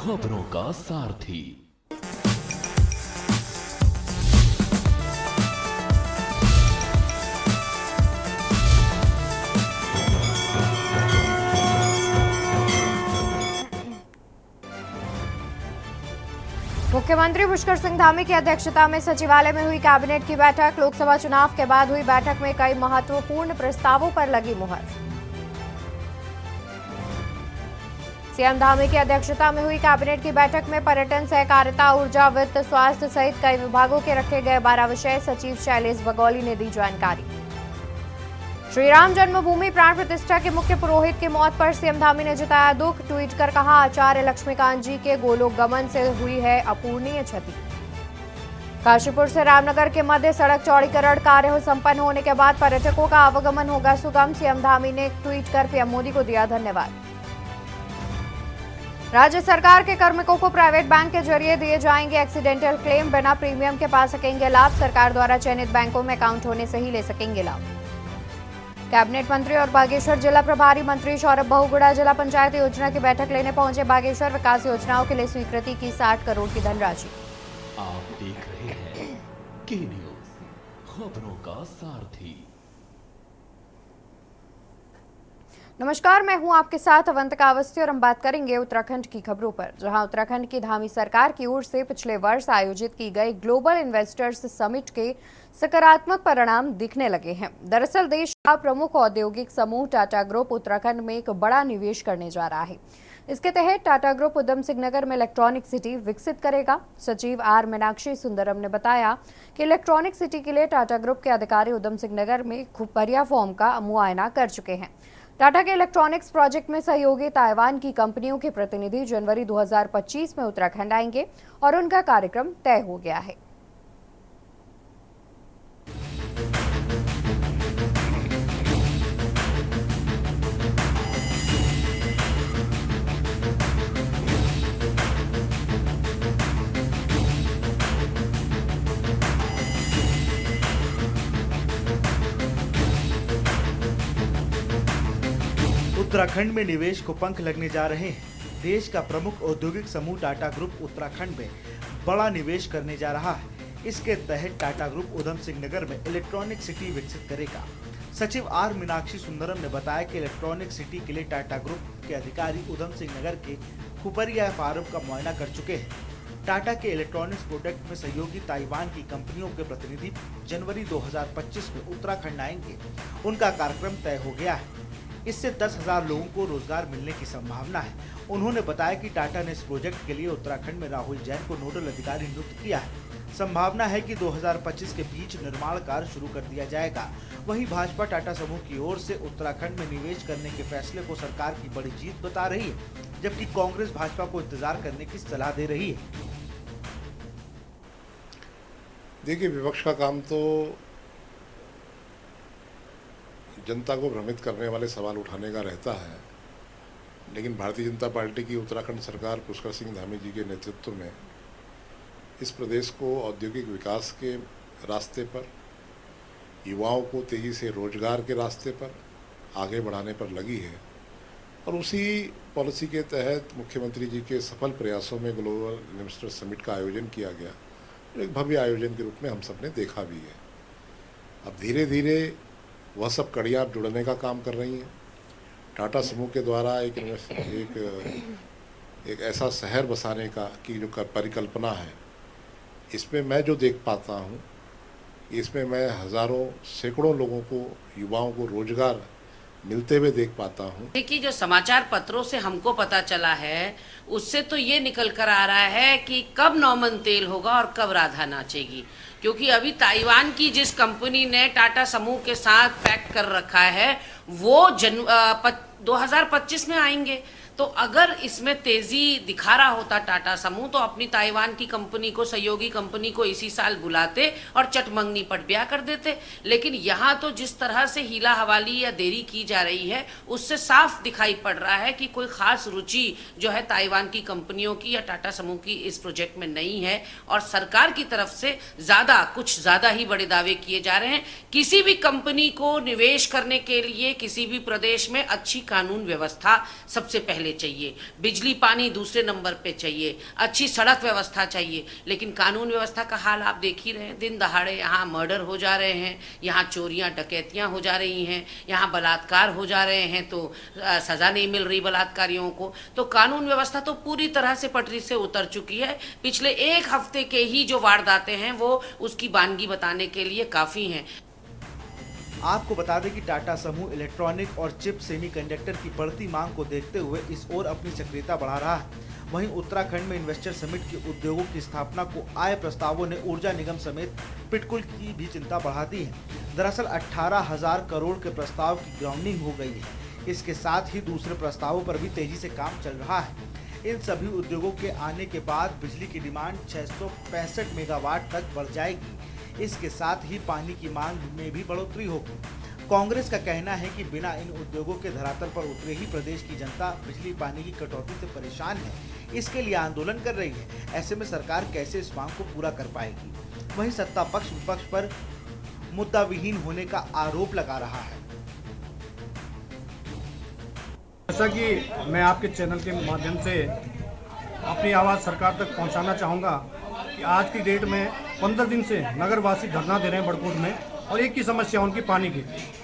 खबरों का सारथी। मुख्यमंत्री पुष्कर सिंह धामी की अध्यक्षता में सचिवालय में हुई कैबिनेट की बैठक। लोकसभा चुनाव के बाद हुई बैठक में कई महत्वपूर्ण प्रस्तावों पर लगी मुहर। सीएम धामी की अध्यक्षता में हुई कैबिनेट की बैठक में पर्यटन, सहकारिता, ऊर्जा, वित्त, स्वास्थ्य सहित कई विभागों के रखे गए 12 विषय। सचिव शैलेश बगौली ने दी जानकारी। श्री राम जन्मभूमि प्राण प्रतिष्ठा के मुख्य पुरोहित की मौत पर सीएम धामी ने जताया दुख। ट्वीट कर कहा, आचार्य लक्ष्मीकांत जी के गोलोक गमन से हुई है अपूरणीय क्षति। काशीपुर से रामनगर के मध्य सड़क चौड़ीकरण कार्य संपन्न होने के बाद पर्यटकों का आवागमन होगा सुगम। सीएम धामी ने ट्वीट कर पीएम मोदी को दिया धन्यवाद। राज्य सरकार के कार्मिकों को प्राइवेट बैंक के जरिए दिए जाएंगे एक्सीडेंटल क्लेम। बिना प्रीमियम के पा सकेंगे लाभ। सरकार द्वारा चयनित बैंकों में अकाउंट होने से ही ले सकेंगे लाभ। कैबिनेट मंत्री और बागेश्वर जिला प्रभारी मंत्री सौरभ बहुगुणा जिला पंचायत योजना की बैठक लेने पहुंचे। बागेश्वर विकास योजनाओं के लिए स्वीकृति की 60 करोड़ की धनराशि। आप देख रहे हैं के न्यूज, खबरों का सारथी। नमस्कार, मैं हूं आपके साथ अवंतिका अवस्थी और हम बात करेंगे उत्तराखंड की खबरों पर, जहां उत्तराखंड की धामी सरकार की ओर से पिछले वर्ष आयोजित की गई ग्लोबल इन्वेस्टर्स समिट के सकारात्मक परिणाम दिखने लगे हैं। दरअसल देश का प्रमुख औद्योगिक समूह टाटा ग्रुप उत्तराखंड में एक बड़ा निवेश करने जा रहा है। इसके तहत टाटा ग्रुप उधम सिंह नगर में इलेक्ट्रॉनिक सिटी विकसित करेगा। सचिव आर मीनाक्षी सुंदरम ने बताया कि इलेक्ट्रॉनिक सिटी के लिए टाटा ग्रुप के अधिकारी उधम सिंह नगर में खुफरिया फॉर्म का मुआयना कर चुके हैं। टाटा के इलेक्ट्रॉनिक्स प्रोजेक्ट में सहयोगी ताइवान की कंपनियों के प्रतिनिधि जनवरी 2025 में उत्तराखंड आएंगे और उनका कार्यक्रम तय हो गया है। उत्तराखंड में निवेश को पंख लगने जा रहे हैं। देश का प्रमुख औद्योगिक समूह टाटा ग्रुप उत्तराखंड में बड़ा निवेश करने जा रहा है। इसके तहत टाटा ग्रुप उधम सिंह नगर में इलेक्ट्रॉनिक सिटी विकसित करेगा। सचिव आर मीनाक्षी सुंदरम ने बताया कि इलेक्ट्रॉनिक सिटी के लिए टाटा ग्रुप के अधिकारी उधम सिंह नगर के खुपरिया फार्म का मुआयना कर चुके हैं। टाटा के इलेक्ट्रॉनिक्स प्रोडक्ट में सहयोगी ताइवान की कंपनियों के प्रतिनिधि जनवरी 2025 में उत्तराखंड आएंगे। उनका कार्यक्रम तय हो गया है। इससे 10,000 लोगों को रोजगार मिलने की संभावना है। उन्होंने बताया कि टाटा ने इस प्रोजेक्ट के लिए उत्तराखंड में राहुल जैन को नोडल अधिकारी नियुक्त किया है। संभावना है कि 2025 के बीच निर्माण कार्य शुरू कर दिया जाएगा। वहीं भाजपा टाटा समूह की ओर से उत्तराखंड में निवेश करने के फैसले को सरकार की बड़ी जीत बता रही है, जबकि कांग्रेस भाजपा को इंतजार करने की सलाह दे रही है। देखिए, विपक्ष का काम तो जनता को भ्रमित करने वाले सवाल उठाने का रहता है, लेकिन भारतीय जनता पार्टी की उत्तराखंड सरकार पुष्कर सिंह धामी जी के नेतृत्व में इस प्रदेश को औद्योगिक विकास के रास्ते पर, युवाओं को तेज़ी से रोजगार के रास्ते पर आगे बढ़ाने पर लगी है। और उसी पॉलिसी के तहत मुख्यमंत्री जी के सफल प्रयासों में ग्लोबल इन्वेस्टर समिट का आयोजन किया गया। एक भव्य आयोजन के रूप में हम सब ने देखा भी है। अब धीरे धीरे वह सब कड़ियाँ जुड़ने का काम कर रही हैं। टाटा समूह के द्वारा एक ऐसा शहर बसाने का की जो परिकल्पना है, इसमें मैं जो देख पाता हूँ, इसमें मैं हज़ारों सैकड़ों लोगों को, युवाओं को रोजगार मिलते हुए देख पाता हूँ। देखिए, जो समाचार पत्रों से हमको पता चला है उससे तो ये निकल कर आ रहा है कि कब नौमन तेल होगा और कब राधा नाचेगी, क्योंकि अभी ताइवान की जिस कंपनी ने टाटा समूह के साथ पैक्ट कर रखा है वो 2025 में आएंगे। तो अगर इसमें तेजी दिखा रहा होता टाटा समूह तो अपनी ताइवान की कंपनी को, सहयोगी कंपनी को इसी साल बुलाते और चटमंगनी पट ब्याह कर देते। लेकिन यहाँ तो जिस तरह से हीला हवाली या देरी की जा रही है उससे साफ दिखाई पड़ रहा है कि कोई खास रुचि जो है ताइवान की कंपनियों की या टाटा समूह की इस प्रोजेक्ट में नहीं है। और सरकार की तरफ से कुछ ज्यादा ही बड़े दावे किए जा रहे हैं। किसी भी कंपनी को निवेश करने के लिए किसी भी प्रदेश में अच्छी कानून व्यवस्था सबसे पहले पहले चाहिए, बिजली पानी दूसरे नंबर पे चाहिए, अच्छी सड़क व्यवस्था चाहिए, लेकिन कानून व्यवस्था का हाल आप देख ही रहे हैं। दिन दहाड़े यहाँ मर्डर हो जा रहे हैं, यहाँ चोरियाँ डकैतियाँ हो जा रही हैं, यहाँ बलात्कार हो जा रहे हैं, तो सज़ा नहीं मिल रही बलात्कारियों को। तो कानून व्यवस्था तो पूरी तरह से पटरी से उतर चुकी है। पिछले एक हफ्ते के ही जो वारदातें हैं वो उसकी वानगी बताने के लिए काफ़ी हैं। आपको बता दें कि टाटा समूह इलेक्ट्रॉनिक और चिप सेमीकंडक्टर की बढ़ती मांग को देखते हुए इस ओर अपनी सक्रियता बढ़ा रहा है। वहीं उत्तराखंड में इन्वेस्टर समिट के उद्योगों की स्थापना को आए प्रस्तावों ने ऊर्जा निगम समेत पिटकुल की भी चिंता बढ़ा दी है। दरअसल 18,000 करोड़ के प्रस्ताव की ग्राउंडिंग हो गई है। इसके साथ ही दूसरे प्रस्तावों पर भी तेजी से काम चल रहा है। इन सभी उद्योगों के आने के बाद बिजली की डिमांड 665 मेगावाट तक बढ़ जाएगी। इसके साथ ही पानी की मांग में भी बढ़ोतरी होगी। कांग्रेस का कहना है कि बिना इन उद्योगों के धरातल पर उतरे ही प्रदेश की जनता बिजली पानी की कटौती से परेशान है, इसके लिए आंदोलन कर रही है। ऐसे में सरकार कैसे इस मांग को पूरा कर पाएगी? वहीं सत्ता पक्ष विपक्ष पर मुद्दा विहीन होने का आरोप लगा रहा है। जैसा कि मैं आपके चैनल के माध्यम से अपनी आवाज़ सरकार तक पहुंचाना चाहूँगा कि आज की डेट में 15 दिन से नगरवासी धरना दे रहे हैं बड़कोट में, और एक ही समस्या उनकी पानी की।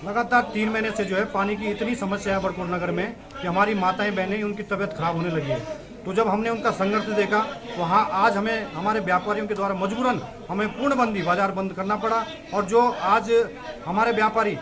लगातार 3 महीने से जो है पानी की इतनी समस्या है बड़कोट नगर में कि हमारी माताएं बहनें उनकी तबीयत खराब होने लगी है। तो जब हमने उनका संघर्ष देखा तो हाँ, आज हमें हमारे व्यापारियों के द्वारा मजबूरन हमें पूर्णबंदी बाजार बंद करना पड़ा। और जो आज हमारे व्यापारी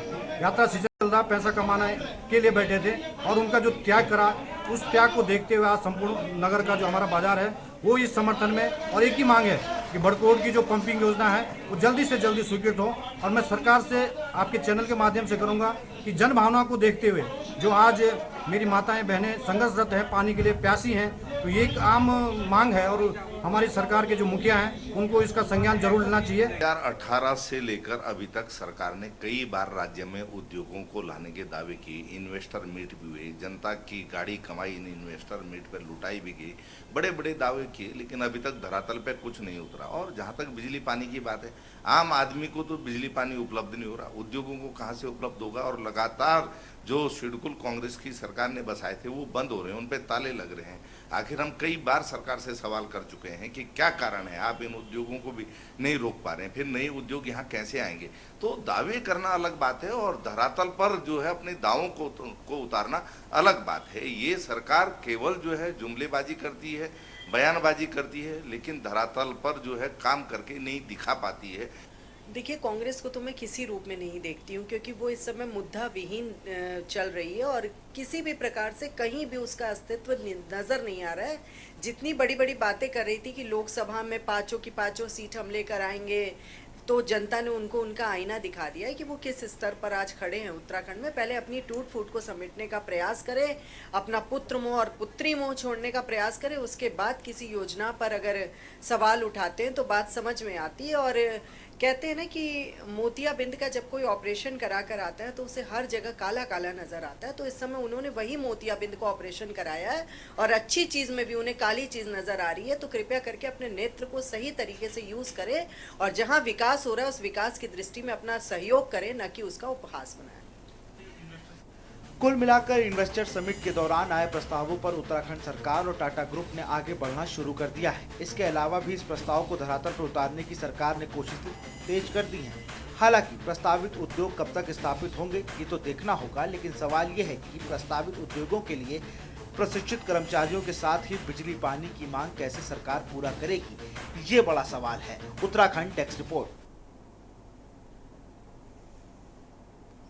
यात्रा सीजन चल रहा, पैसा कमाने के लिए बैठे थे, और उनका जो त्याग करा, उस त्याग को देखते हुए आज संपूर्ण नगर का जो हमारा बाजार है वो इस समर्थन में, और एक ही मांग है कि बड़कोट की जो पंपिंग योजना है वो जल्दी से जल्दी स्वीकृत हो। और मैं सरकार से आपके चैनल के माध्यम से करूंगा कि जन भावना को देखते हुए जो आज मेरी माताएं बहनें संघर्षरत हैं, पानी के लिए प्यासी हैं, तो ये एक आम मांग है और हमारी सरकार के जो मुखिया हैं उनको इसका संज्ञान जरूर लेना चाहिए। 2018 से लेकर अभी तक सरकार ने कई बार राज्य में उद्योगों को लाने के दावे किए, इन्वेस्टर मीट भी हुए, जनता की गाड़ी कमाई इन इन्वेस्टर मीट पर लुटाई भी गई, बड़े बड़े दावे किए, लेकिन अभी तक धरातल पे कुछ नहीं उतरा। और जहाँ तक बिजली पानी की बात है, आम आदमी को तो बिजली पानी उपलब्ध नहीं हो रहा, उद्योगों को कहाँ से उपलब्ध होगा? और लगातार जो शेड्यूल कांग्रेस की सरकार ने बसाए थे वो बंद हो रहे हैं, उन पे ताले लग रहे हैं। आखिर हम कई बार सरकार से सवाल कर चुके हैं कि क्या कारण है आप इन उद्योगों को भी नहीं रोक पा रहे हैं, फिर नए उद्योग यहाँ कैसे आएंगे? तो दावे करना अलग बात है और धरातल पर जो है अपने दावों को उतारना अलग बात है। ये सरकार केवल जो है जुमलेबाजी करती है, बयानबाजी करती है, लेकिन धरातल पर जो है काम करके नहीं दिखा पाती है। देखिए, कांग्रेस को तो मैं किसी रूप में नहीं देखती हूँ, क्योंकि वो इस समय मुद्दा विहीन चल रही है और किसी भी प्रकार से कहीं भी उसका अस्तित्व नज़र नहीं आ रहा है। जितनी बड़ी बड़ी बातें कर रही थी कि लोकसभा में 5 की 5 सीट हम लेकर आएंगे, तो जनता ने उनको उनका आईना दिखा दिया है कि वो किस स्तर पर आज खड़े हैं उत्तराखंड में। पहले अपनी टूट फूट को समेटने का प्रयास करें, अपना पुत्र मोह और पुत्री मोह छोड़ने का प्रयास करें, उसके बाद किसी योजना पर अगर सवाल उठाते हैं तो बात समझ में आती है। और कहते हैं ना कि मोतियाबिंद का जब कोई ऑपरेशन करा कर आता है तो उसे हर जगह काला काला नजर आता है। तो इस समय उन्होंने वही मोतियाबिंद को ऑपरेशन कराया है और अच्छी चीज़ में भी उन्हें काली चीज़ नजर आ रही है। तो कृपया करके अपने नेत्र को सही तरीके से यूज़ करें और जहां विकास हो रहा है उस विकास की दृष्टि में अपना सहयोग करें, न कि उसका उपहास बनाएं। कुल मिलाकर इन्वेस्टर समिट के दौरान आए प्रस्तावों पर उत्तराखंड सरकार और टाटा ग्रुप ने आगे बढ़ना शुरू कर दिया है। इसके अलावा भी इस प्रस्ताव को धरातल पर उतारने की सरकार ने कोशिशें तेज कर दी हैं। हालांकि प्रस्तावित उद्योग कब तक स्थापित होंगे ये तो देखना होगा, लेकिन सवाल ये है कि प्रस्तावित उद्योगों के लिए प्रशिक्षित कर्मचारियों के साथ ही बिजली पानी की मांग कैसे सरकार पूरा करेगी, ये बड़ा सवाल है। Uttarakhand desk report.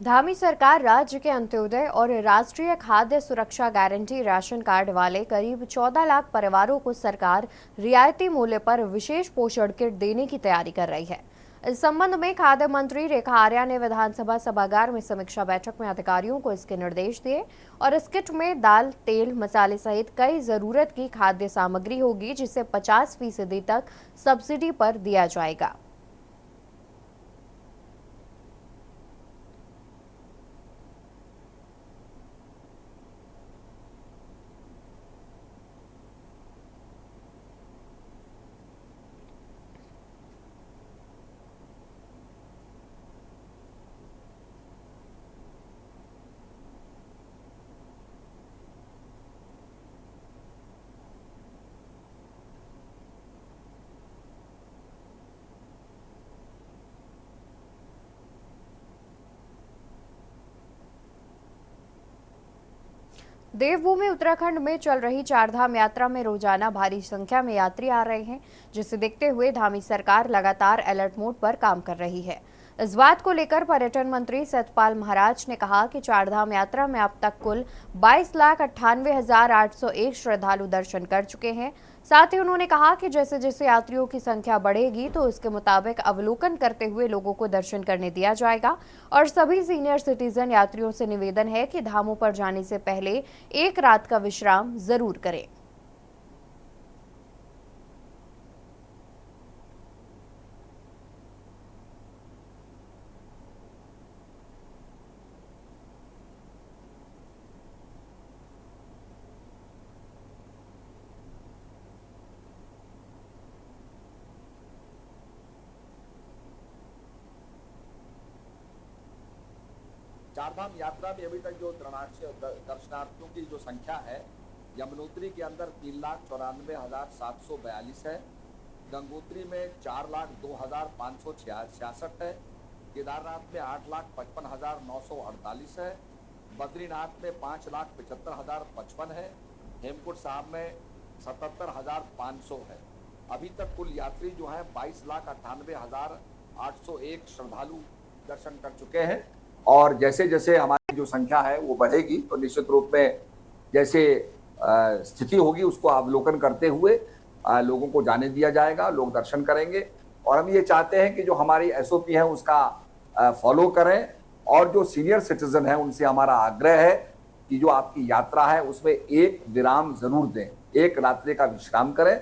धामी सरकार राज्य के अंत्योदय और राष्ट्रीय खाद्य सुरक्षा गारंटी राशन कार्ड वाले करीब 14 लाख परिवारों को सरकार रियायती मूल्य पर विशेष पोषण किट देने की तैयारी कर रही है। इस संबंध में खाद्य मंत्री रेखा आर्या ने विधानसभा सभागार में समीक्षा बैठक में अधिकारियों को इसके निर्देश दिए और इस किट में दाल, तेल, मसाले सहित कई जरूरत की खाद्य सामग्री होगी, जिसे 50% तक सब्सिडी पर दिया जाएगा। देवभूमि उत्तराखंड में चल रही चारधाम यात्रा में रोजाना भारी संख्या में यात्री आ रहे हैं, जिसे देखते हुए धामी सरकार लगातार अलर्ट मोड पर काम कर रही है। इस बात को लेकर पर्यटन मंत्री सतपाल महाराज ने कहा कि चारधाम यात्रा में अब तक कुल 22,98,801 श्रद्धालु दर्शन कर चुके हैं। साथ ही उन्होंने कहा कि जैसे जैसे यात्रियों की संख्या बढ़ेगी तो इसके मुताबिक अवलोकन करते हुए लोगों को दर्शन करने दिया जाएगा और सभी सीनियर सिटीजन यात्रियों से निवेदन है कि धामों पर जाने से पहले एक रात का विश्राम जरूर करें। चारधाम यात्रा में अभी तक जो दर्शनार्थियों की जो संख्या है, यमुनोत्री के अंदर 3,94,742 है, गंगोत्री में 4,02,566 है, केदारनाथ में 8,55,948 है, बद्रीनाथ में 5,75,055 है, हेमकुंड साहब में 77,500 है। अभी तक कुल यात्री जो है 22,98,801 श्रद्धालु दर्शन कर चुके हैं और जैसे जैसे हमारी जो संख्या है वो बढ़ेगी तो निश्चित रूप में जैसे स्थिति होगी उसको अवलोकन करते हुए लोगों को जाने दिया जाएगा, लोग दर्शन करेंगे। और हम ये चाहते हैं कि जो हमारी SOP है उसका फॉलो करें और जो सीनियर सिटीजन है उनसे हमारा आग्रह है कि जो आपकी यात्रा है उसमें एक विराम जरूर दें, एक रात्रि का विश्राम करें।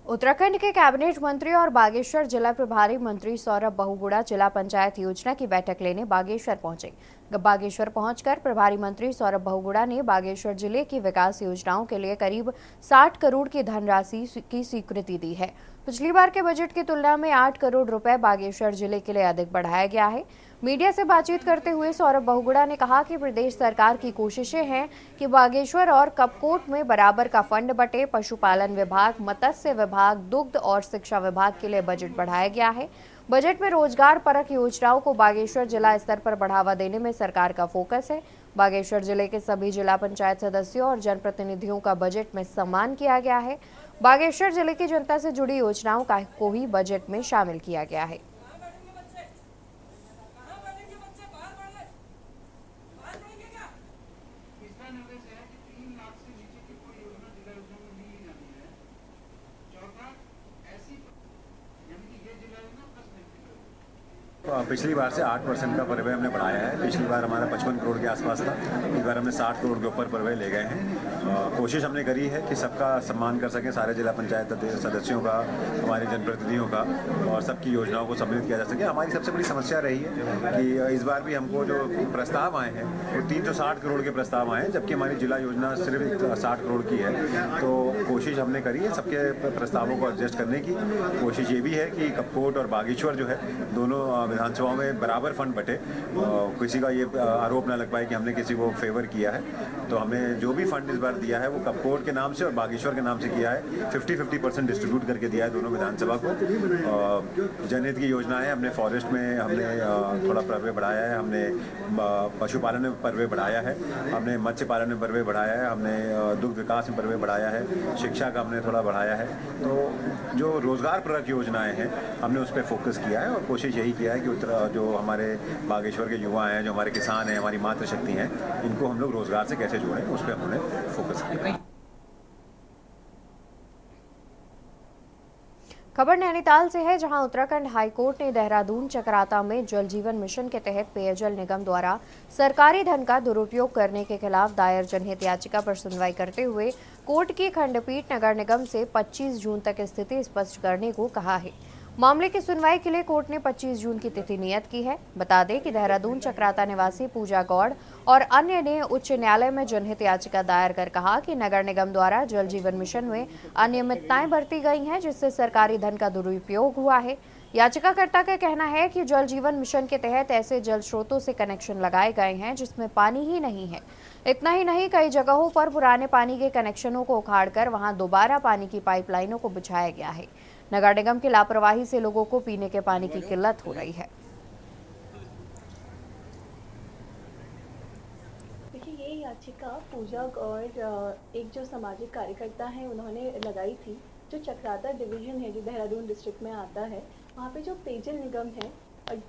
उत्तराखंड के कैबिनेट मंत्री और बागेश्वर जिला प्रभारी मंत्री सौरभ बहुगुणा जिला पंचायत योजना की बैठक लेने बागेश्वर पहुंचे। बागेश्वर पहुंचकर प्रभारी मंत्री सौरभ बहुगुणा ने बागेश्वर जिले की विकास योजनाओं के लिए करीब 60 करोड़ की धनराशि की स्वीकृति दी है। पिछली बार के बजट की तुलना में 8 करोड़ रुपए बागेश्वर जिले के लिए अधिक बढ़ाया गया है। मीडिया से बातचीत करते हुए सौरभ बहुगुणा ने कहा कि प्रदेश सरकार की कोशिशें हैं कि बागेश्वर और कपकोट में बराबर का फंड बटे। पशुपालन विभाग, मत्स्य विभाग, दुग्ध और शिक्षा विभाग के लिए बजट बढ़ाया गया है। बजट में रोजगार परक योजनाओं को बागेश्वर जिला स्तर पर बढ़ावा देने में सरकार का फोकस है। बागेश्वर जिले के सभी जिला पंचायत सदस्यों और जनप्रतिनिधियों का बजट में सम्मान किया गया है। बागेश्वर जिले की जनता से जुड़ी योजनाओं को भी बजट में शामिल किया गया है। पिछली बार से 8% का परवय हमने बढ़ाया है। पिछली बार हमारा 55 करोड़ के आसपास था, इस बार हमने 60 करोड़ के ऊपर परवय ले गए हैं। कोशिश हमने करी है कि सबका सम्मान कर सकें, सारे जिला पंचायत सदस्यों का, हमारे जनप्रतिनिधियों का और सबकी योजनाओं को सम्मिलित किया जा सके। हमारी सबसे बड़ी समस्या रही है कि इस बार भी हमको जो प्रस्ताव आए हैं वो 360 करोड़ के प्रस्ताव आए हैं, जबकि हमारी जिला योजना सिर्फ 60 करोड़ की है। तो कोशिश हमने करी है सबके प्रस्तावों को एडजस्ट करने की। कोशिश ये भी है कि कपकोट और बागेश्वर जो है दोनों विधानसभाओं में बराबर फंड बटे, किसी का ये आरोप ना लग पाए कि हमने किसी को फेवर किया है। तो हमने जो भी फंड इस बार दिया है वो कपकोट के नाम से और बागेश्वर के नाम से किया है। 50-50% डिस्ट्रीब्यूट करके दिया है दोनों विधानसभा को। जनहित की योजनाएं हमने फॉरेस्ट में हमने थोड़ा परवय बढ़ाया है, हमने पशुपालन में परवय बढ़ाया है, हमने मत्स्य पालन में परवय बढ़ाया है, हमने दुग्ध विकास में परवय बढ़ाया है, शिक्षा का हमने थोड़ा बढ़ाया है। तो जो रोजगार परक योजनाएं हैं हमने उस पर फोकस किया है और कोशिश यही किया है कि जो हमारे बागेश्वर के युवा हैं, जो हमारे किसान हैं, हमारी मातृशक्ति हैं, इनको हम लोग रोजगार से कैसे जोड़ें उस पर हमने फोकस किया। खबर नैनीताल से है, जहां उत्तराखंड हाईकोर्ट ने देहरादून चक्राता में जल जीवन मिशन के तहत पेयजल निगम द्वारा सरकारी धन का दुरुपयोग करने के खिलाफ दायर जनहित याचिका पर सुनवाई करते हुए कोर्ट की खंडपीठ नगर निगम से 25 जून तक स्थिति स्पष्ट करने को कहा है। मामले की सुनवाई के लिए कोर्ट ने 25 जून की तिथि नियत की है। बता दें कि देहरादून चक्राता निवासी पूजा गौड़ और अन्य ने उच्च न्यायालय में जनहित याचिका दायर कर कहा कि नगर निगम द्वारा जल जीवन मिशन में अनियमितताएं बरती गई हैं, जिससे सरकारी धन का दुरुपयोग हुआ है। याचिकाकर्ता का कहना है कि जल जीवन मिशन के तहत ऐसे जल स्रोतों से कनेक्शन लगाए गए हैं जिसमें पानी ही नहीं है। इतना ही नहीं, कई जगहों पर पुराने पानी के कनेक्शनों को उखाड़कर वहां दोबारा पानी की पाइपलाइनों को बिछाया गया है। नगर निगम की लापरवाही से लोगों को पीने के पानी की किल्लत हो रही है। याचिका पूजा और एक जो सामाजिक कार्यकर्ता हैं उन्होंने लगाई थी, जो चक्राता डिवीजन है जो देहरादून डिस्ट्रिक्ट में आता है, वहाँ पे जो पेयजल निगम है,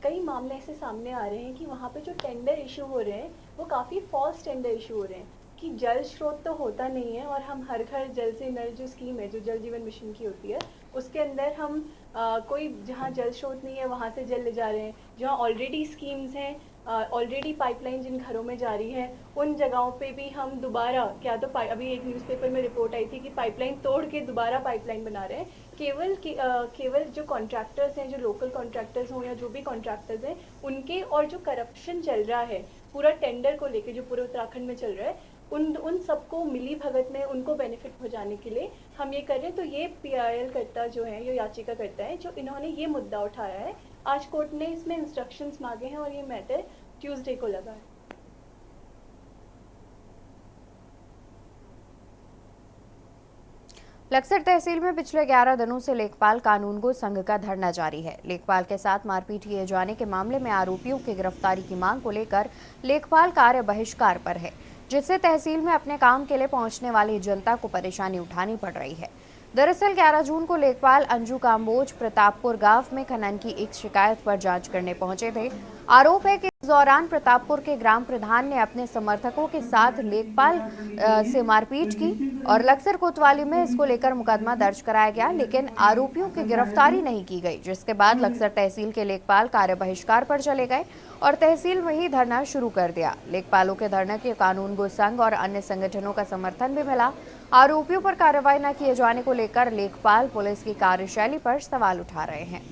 कई मामले ऐसे सामने आ रहे हैं कि वहाँ पे जो टेंडर इशू हो रहे हैं वो काफ़ी फॉल्स टेंडर इशू हो रहे हैं कि जल स्रोत तो होता नहीं है और हम हर घर जल से नल जो स्कीम है जो जल जीवन मिशन की होती है उसके अंदर हम कोई जहाँ जल स्रोत नहीं है वहाँ से जल ले जा रहे हैं, जहाँ ऑलरेडी स्कीम्स हैं, ऑलरेडी पाइपलाइन जिन घरों में जारी है उन जगहों पे भी हम दोबारा क्या तो अभी एक न्यूज़पेपर में रिपोर्ट आई थी कि पाइपलाइन तोड़ के दोबारा पाइपलाइन बना रहे हैं। केवल जो कॉन्ट्रैक्टर्स हैं, जो लोकल कॉन्ट्रैक्टर्स हों या जो भी कॉन्ट्रैक्टर्स हैं, उनके और जो करप्शन चल रहा है पूरा टेंडर को लेके जो पूरे उत्तराखंड में चल रहा है उन सबको मिली भगत में उनको बेनिफिट पहुंचाने के लिए हम ये कर रहे हैं। तो ये PIL करता जो है, ये याचिका करता है, जो इन्होंने ये मुद्दा उठाया है, आज कोर्ट ने इसमें इंस्ट्रक्शंस मांगे हैं और ये मैटर ट्यूसडे को लगा है। लक्सर तहसील में पिछले 11 दिनों से लेखपाल कानूनगो संघ का धरना जारी है। लेखपाल के साथ मारपीट किए जाने के मामले में आरोपियों की गिरफ्तारी की मांग को लेकर लेखपाल कार्य बहिष्कार पर है, जिससे तहसील में अपने काम के लिए पहुंचने वाली जनता को परेशानी उठानी पड़ रही है। दरअसल 11 जून को लेखपाल अंजू काम्बोज प्रतापपुर गांव में खनन की एक शिकायत पर जांच करने पहुंचे थे। आरोप है कि इस दौरान प्रतापपुर के ग्राम प्रधान ने अपने समर्थकों के साथ लेखपाल से मारपीट की और लक्सर कोतवाली में इसको लेकर मुकदमा दर्ज कराया गया, लेकिन आरोपियों की गिरफ्तारी नहीं की गई, जिसके बाद लक्सर तहसील के लेखपाल कार्य बहिष्कार पर चले गए और तहसील में ही धरना शुरू कर दिया। लेखपालों के धरने के कानूनगो संघ और अन्य संगठनों का समर्थन भी मिला। आरोपियों पर कार्रवाई न किए जाने को लेकर लेखपाल पुलिस की कार्यशैली पर सवाल उठा रहे हैं।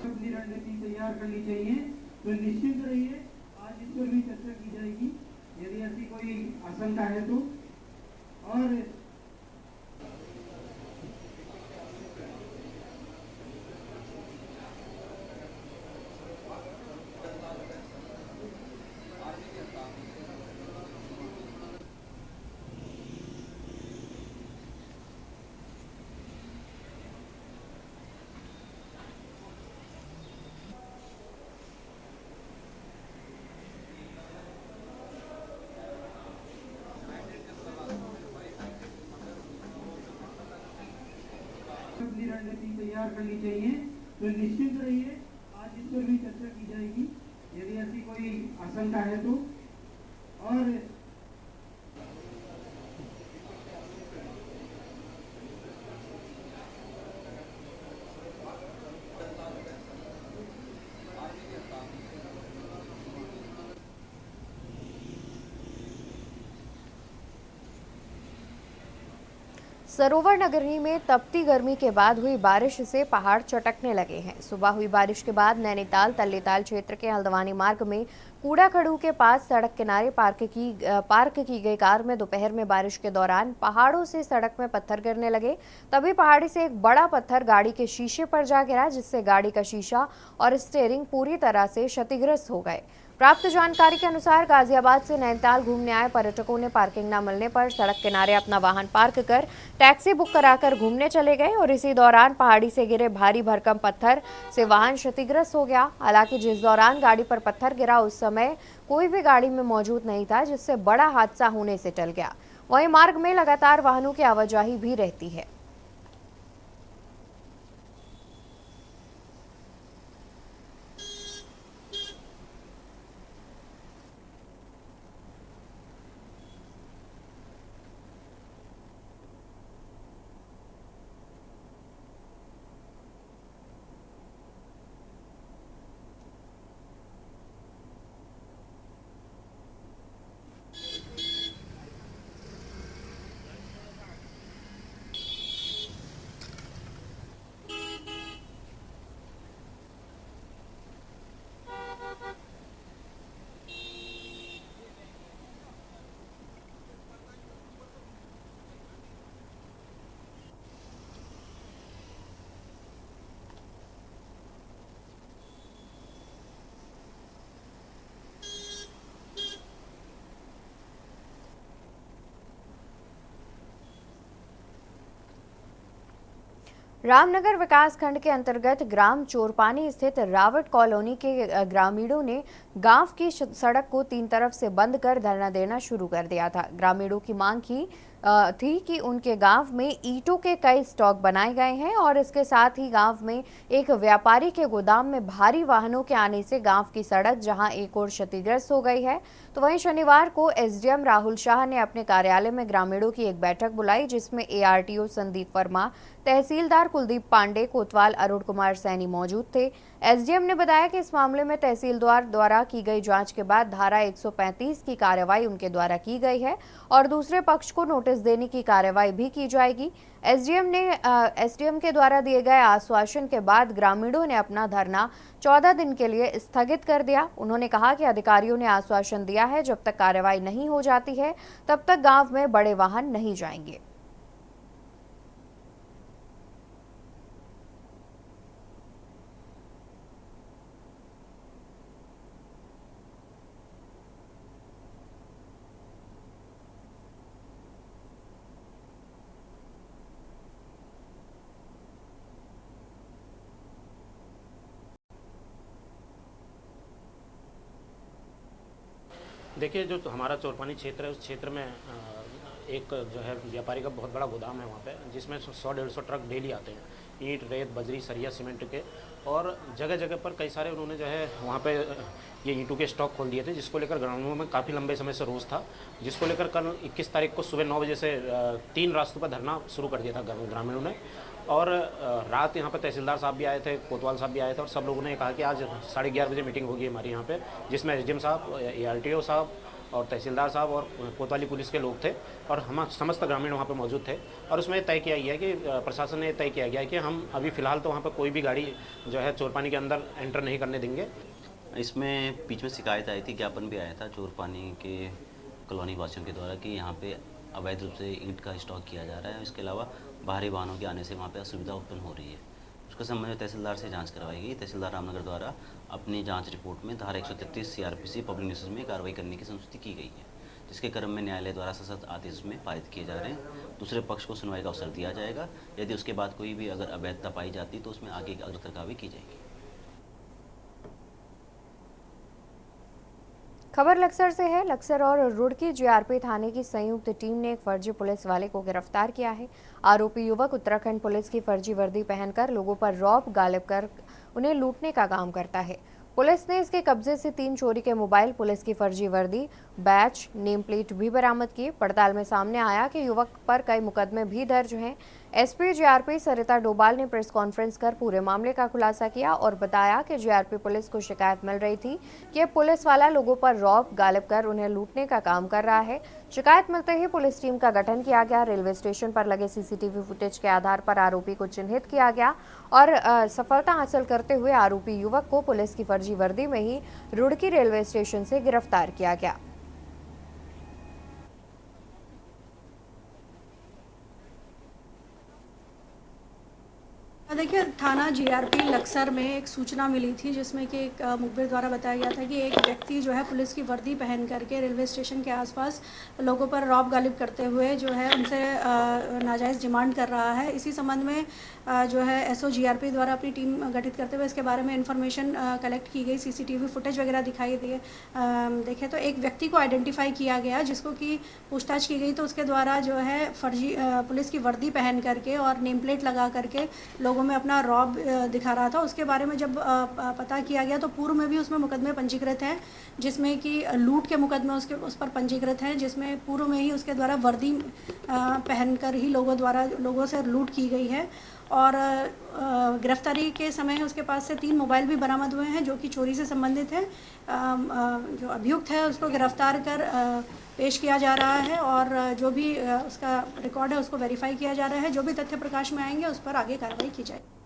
अपनी रणनीति तैयार करनी चाहिए, तो निश्चित रहिए आज इस पर भी चर्चा की जाएगी यदि ऐसी कोई आशंका है तो। और अपनी रणनीति तैयार करनी चाहिए, तो निश्चित रहिए आज इस पर भी चर्चा की जाएगी यदि ऐसी कोई आशंका है तो। और सरोवर नगरी में तपती गर्मी के बाद हुई बारिश से पहाड़ चटकने लगे हैं। सुबह हुई बारिश के बाद नैनीताल तल्लीताल क्षेत्र के हल्द्वानी मार्ग में कूड़ा खड़ू के पास सड़क किनारे पार्क की गई कार में दोपहर में बारिश के दौरान पहाड़ों से सड़क में पत्थर गिरने लगे। तभी पहाड़ी से एक बड़ा पत्थर गाड़ी के शीशे पर जा गिरा, जिससे गाड़ी का शीशा और स्टीयरिंग पूरी तरह से क्षतिग्रस्त हो गए। प्राप्त जानकारी के अनुसार गाजियाबाद से नैनीताल घूमने आए पर्यटकों ने पार्किंग न मिलने पर सड़क किनारे अपना वाहन पार्क कर टैक्सी बुक कराकर घूमने चले गए और इसी दौरान पहाड़ी से गिरे भारी भरकम पत्थर से वाहन क्षतिग्रस्त हो गया। हालांकि जिस दौरान गाड़ी पर पत्थर गिरा उस समय कोई भी गाड़ी में मौजूद नहीं था, जिससे बड़ा हादसा होने से टल गया। वहीं मार्ग में लगातार वाहनों की आवाजाही भी रहती है। रामनगर विकास खंड के अंतर्गत ग्राम चोरपानी स्थित रावट कॉलोनी के ग्रामीणों ने गांव की सड़क को 3 तरफ से बंद कर धरना देना शुरू कर दिया था। ग्रामीणों की मांग थी कि उनके गांव में ईंटों के कई स्टॉक बनाए गए हैं और इसके साथ ही गांव में एक व्यापारी के गोदाम में भारी वाहनों के आने से गांव की सड़क जहां एक और क्षतिग्रस्त हो गई है, तो वहीं शनिवार को एसडीएम राहुल शाह ने अपने कार्यालय में ग्रामीणों की एक बैठक बुलाई, जिसमें एआरटीओ संदीप वर्मा, तहसीलदार कुलदीप पांडे, कोतवाल अरुण कुमार सैनी मौजूद थे। एसडीएम ने बताया कि इस मामले में तहसीलदार द्वारा की गई जांच के बाद धारा 135 की कार्रवाई उनके द्वारा की गई है और दूसरे पक्ष को नोटिस देने की कार्रवाई भी की जाएगी। एसडीएम के द्वारा दिए गए आश्वासन के बाद ग्रामीणों ने अपना धरना 14 दिन के लिए स्थगित कर दिया। उन्होंने कहा कि अधिकारियों ने आश्वासन दिया है, जब तक कार्रवाई नहीं हो जाती है तब तक गांव में बड़े वाहन नहीं जाएंगे। देखिए, जो हमारा चोरपानी क्षेत्र है, उस क्षेत्र में एक जो है व्यापारी का बहुत बड़ा गोदाम है वहाँ पे, जिसमें 100-150 ट्रक डेली आते हैं, ईंट, रेत, बजरी, सरिया, सीमेंट के, और जगह जगह पर कई सारे उन्होंने जो है वहाँ पे ये ईंटों के स्टॉक खोल दिए थे, जिसको लेकर ग्रामीणों में काफ़ी लंबे समय से रोष था, जिसको लेकर कल 21 तारीख को सुबह 9 बजे से 3 रास्तों पर धरना शुरू कर दिया था ग्रामीणों ने। और रात यहाँ पर तहसीलदार साहब भी आए थे, कोतवाल साहब भी आए थे, और सब लोगों ने कहा कि आज 11:30 बजे मीटिंग होगी हमारी यहाँ पे, जिसमें एसडीएम साहब, एआरटीओ साहब और तहसीलदार साहब और कोतवाली पुलिस के लोग थे और हम समस्त ग्रामीण वहाँ पे मौजूद थे। और उसमें तय किया गया है कि प्रशासन ने तय किया गया है कि हम अभी फ़िलहाल तो वहाँ पर कोई भी गाड़ी जो है चोरपानी के अंदर एंटर नहीं करने देंगे। इसमें बीच में शिकायत आई थी, ज्ञापन भी आया था चोरपानी के कॉलोनी वासियों के द्वारा कि यहाँ पे अवैध रूप से ईंट का स्टॉक किया जा रहा है। इसके अलावा बाहरी वाहनों के आने से वहाँ पे असुविधा उत्पन्न हो रही है। उसके संबंध में तहसीलदार से जांच करवाई गई। तहसीलदार रामनगर द्वारा अपनी जांच रिपोर्ट में धारा 133 सीआरपीसी पब्लिक न्यूसेंस में कार्रवाई करने की संस्तुति की गई है, जिसके क्रम में न्यायालय द्वारा सशर्त आदेश में पारित किए जा रहे हैं। दूसरे पक्ष को सुनवाई का अवसर दिया जाएगा। यदि उसके बाद कोई भी अगर अवैधता पाई जाती तो उसमें आगे की अग्रतर कार्रवाई की जाएगी। खबर लक्सर से है। लक्सर और रुड़की जीआरपी थाने की संयुक्त टीम ने एक फर्जी पुलिस वाले को गिरफ्तार किया है। आरोपी युवक उत्तराखंड पुलिस की फर्जी वर्दी पहनकर लोगों पर रौब गालिब कर उन्हें लूटने का काम करता है। पुलिस ने इसके कब्जे से 3 चोरी के मोबाइल, पुलिस की फर्जी वर्दी, बैच, नेम प्लेट भी बरामद किए। पड़ताल में सामने आया कि युवक पर कई मुकदमे भी दर्ज हैं। एसपी जीआरपी सरिता डोभाल ने प्रेस कॉन्फ्रेंस कर पूरे मामले का खुलासा किया और बताया कि जीआरपी पुलिस को शिकायत मिल रही थी कि पुलिस वाला लोगों पर रौब गालिब कर उन्हें लूटने का काम कर रहा है। शिकायत मिलते ही पुलिस टीम का गठन किया गया। रेलवे स्टेशन पर लगे सीसीटीवी फुटेज के आधार पर आरोपी को चिन्हित किया गया और सफलता हासिल करते हुए आरोपी युवक को पुलिस की फर्जी वर्दी में ही रुड़की रेलवे स्टेशन से गिरफ्तार किया गया। देखिए, थाना जीआरपी लक्सर में एक सूचना मिली थी, जिसमें कि एक मुखबिर द्वारा बताया गया था कि एक व्यक्ति जो है पुलिस की वर्दी पहन करके रेलवे स्टेशन के आसपास लोगों पर रौब गालिब करते हुए जो है उनसे नाजायज़ डिमांड कर रहा है। इसी संबंध में जो है एसओ जीआरपी द्वारा अपनी टीम गठित करते हुए इसके बारे में इंफॉर्मेशन कलेक्ट की गई, सीसीटीवी फुटेज वगैरह दिखाई दिए। देखे तो एक व्यक्ति को आइडेंटिफाई किया गया, जिसको कि पूछताछ की गई तो उसके द्वारा जो है फर्जी पुलिस की वर्दी पहन करके और नेम प्लेट लगा करके लोगों में अपना रौब दिखा रहा था। उसके बारे में जब पता किया गया तो पूर्व में भी उसमें मुकदमे पंजीकृत हैं, जिसमें कि लूट के मुकदमे उस पर पंजीकृत हैं, जिसमें पूर्व में ही उसके द्वारा वर्दी पहनकर ही लोगों से लूट की गई है। और गिरफ्तारी के समय उसके पास से 3 मोबाइल भी बरामद हुए हैं, जो कि चोरी से संबंधित हैं। जो अभियुक्त है उसको गिरफ्तार कर पेश किया जा रहा है और जो भी उसका रिकॉर्ड है उसको वेरीफाई किया जा रहा है। जो भी तथ्य प्रकाश में आएंगे उस पर आगे कार्रवाई की जाएगी।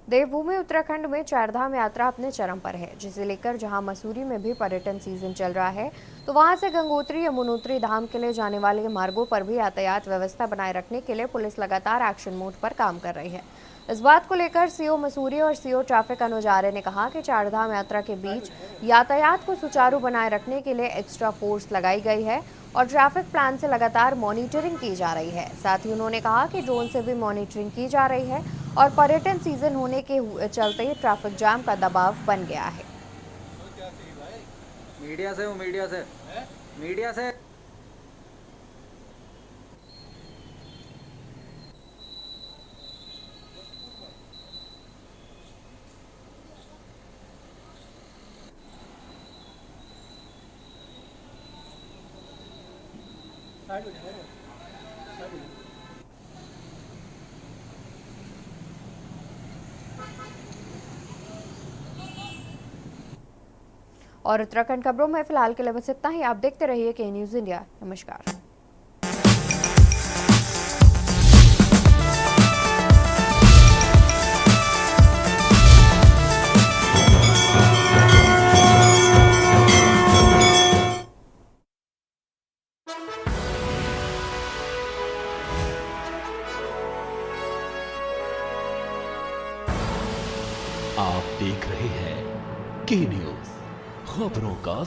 देवभूमि उत्तराखंड में चारधाम यात्रा अपने चरम पर है, जिसे लेकर जहां मसूरी में भी पर्यटन सीजन चल रहा है, तो वहां से गंगोत्री यमुनोत्री धाम के लिए जाने वाले मार्गों पर भी यातायात व्यवस्था बनाए रखने के लिए पुलिस लगातार एक्शन मोड पर काम कर रही है। इस बात को लेकर सीओ मसूरी और सीओ ट्रैफिक अनुज आर्य ने कहा कि चारधाम यात्रा के बीच यातायात को सुचारू बनाए रखने के लिए एक्स्ट्रा फोर्स लगाई गई है और ट्रैफिक प्लान से लगातार मॉनिटरिंग की जा रही है। साथ ही उन्होंने कहा कि ड्रोन से भी मॉनिटरिंग की जा रही है और पर्यटन सीजन होने के चलते ट्रैफिक जाम का दबाव बन गया है। मीडिया से और उत्तराखंड खबरों में फिलहाल के लिए बस इतना ही। आप देखते रहिए के न्यूज़ इंडिया। नमस्कार। आप देख रहे हैं के न्यूज़, खबरों का